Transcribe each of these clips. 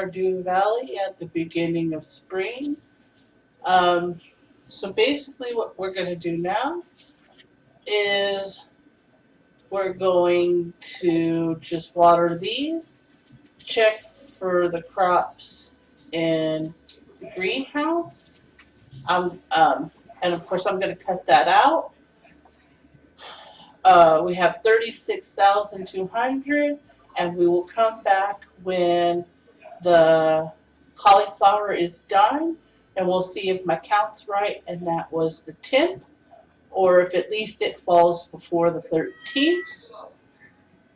Stardew Valley at the beginning of spring. Um, so basically what we're going to do now is we're going to just water these, check for the crops in the greenhouse. And of course I'm going to cut that out. We have 36,200, and we will come back when the cauliflower is done, and we'll see if my count's right and that was the 10th, or if at least it falls before the 13th.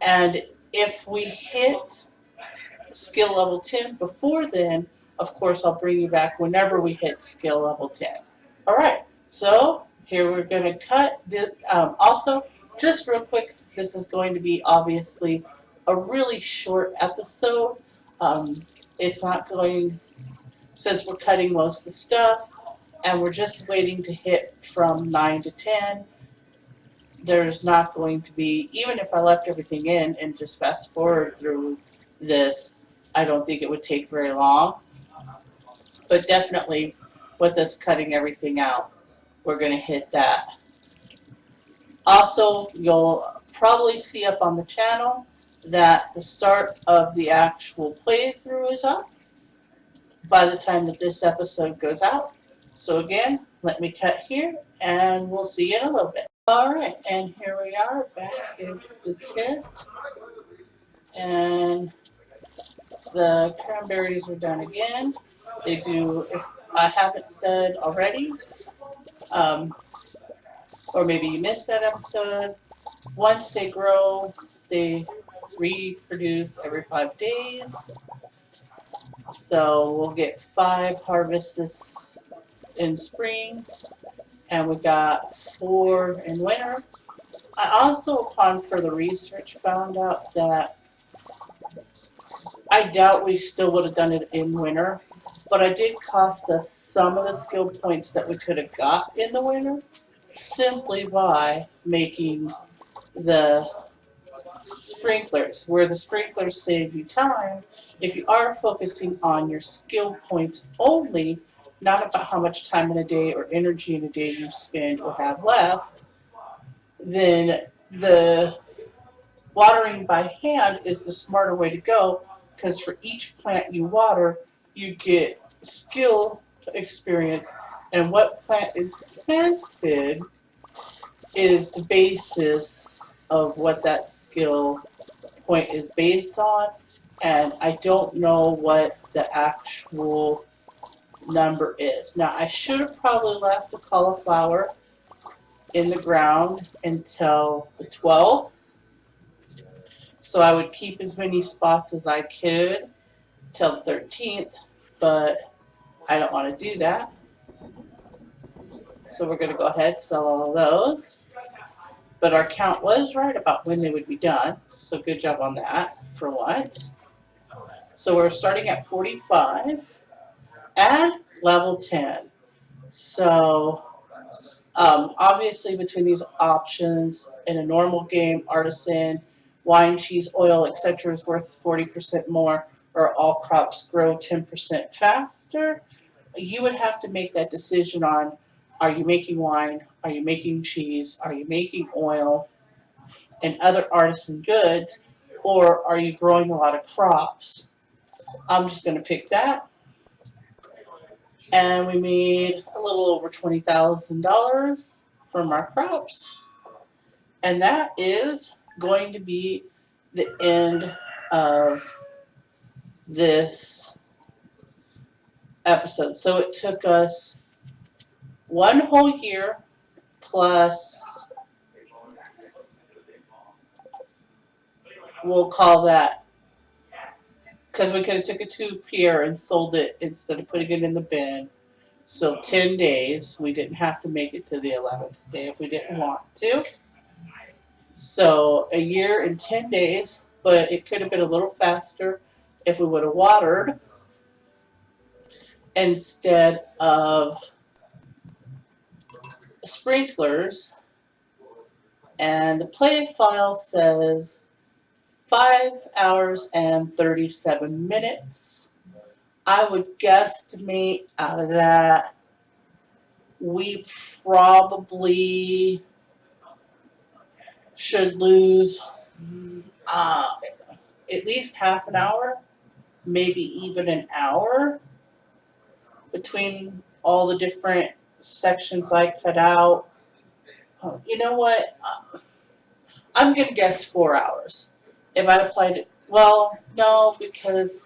And if we hit skill level 10 before then, of course I'll bring you back whenever we hit skill level 10. Alright, so here we're going to cut this. Also, just real quick, this is going to be obviously a really short episode. It's not going, since we're cutting most of the stuff and we're just waiting to hit from 9 to 10, there's not going to be, even if I left everything in and just fast forward through this, I don't think it would take very long. But definitely with us cutting everything out, we're going to hit that. Also, you'll probably see up on the channel that the start of the actual playthrough is up by the time that this episode goes out. So again, let me cut here and we'll see you in a little bit. Alright, and here we are back. It's the 10th. And the cranberries are done again. They do, if I haven't said already, or maybe you missed that episode, once they grow, they reproduce every 5 days. So we'll get 5 harvests this in spring, and we got 4 in winter. I also, upon further research, found out that I doubt we still would have done it in winter, but it did cost us some of the skill points that we could have got in the winter simply by making the sprinklers. Where the sprinklers save you time, if you are focusing on your skill points only, not about how much time in a day or energy in a day you spend or have left, then the watering by hand is the smarter way to go, because for each plant you water, you get skill experience, and what plant is planted is the basis of what that skill point is based on, and I don't know what the actual number is. Now, I should have probably left the cauliflower in the ground until the 12th, so I would keep as many spots as I could till the 13th, but I don't want to do that. So we're going to go ahead and sell all of those. But our count was right about when they would be done, so good job on that for once. So we're starting at 45 and level 10. So obviously between these options, in a normal game, artisan, wine, cheese, oil, etc. is worth 40% more, or all crops grow 10% faster. You would have to make that decision on, are you making wine, are you making cheese, are you making oil and other artisan goods, or are you growing a lot of crops? I'm just going to pick that. And we made a little over $20,000 from our crops. And that is going to be the end of this episode. So it took us 1 whole year plus, we'll call that, because we could have took it to Pierre and sold it instead of putting it in the bin. So 10 days. We didn't have to make it to the 11th day if we didn't want to. So a year and 10 days, but it could have been a little faster if we would have watered instead of sprinklers. And the play file says 5 hours and 37 minutes. I would guesstimate out of that, we probably should lose uh, at least half an hour, maybe even an hour between all the different sections I cut out. You know what? I'm gonna guess 4 hours. If I applied it, well, no, because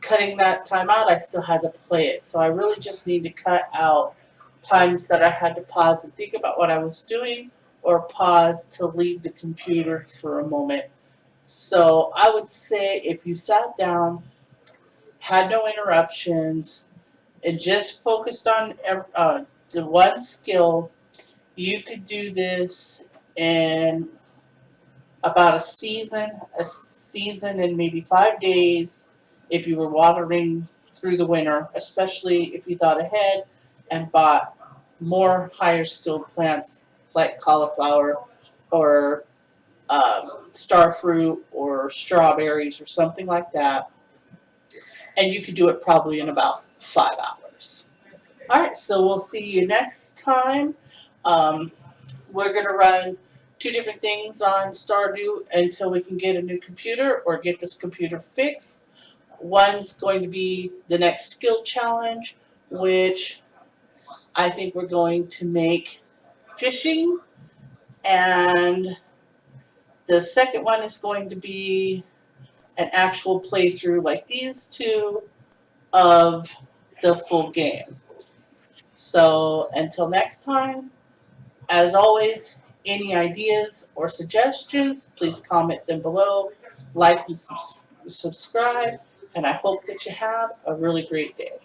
cutting that time out, I still had to play it. So I really just need to cut out times that I had to pause and think about what I was doing or pause to leave the computer for a moment. So I would say if you sat down, had no interruptions, and just focused on the one skill, you could do this in about a season and maybe 5 days if you were watering through the winter, especially if you thought ahead and bought more higher skilled plants like cauliflower or starfruit or strawberries or something like that. And you could do it probably in about 5 hours. All right, so we'll see you next time. Um, we're going to run two different things on Stardew until we can get a new computer or get this computer fixed. One's going to be the next skill challenge, which I think we're going to make fishing, and the second one is going to be an actual playthrough like these two of the full game. So until next time, as always, any ideas or suggestions, please comment them below, like and subscribe, and I hope that you have a really great day.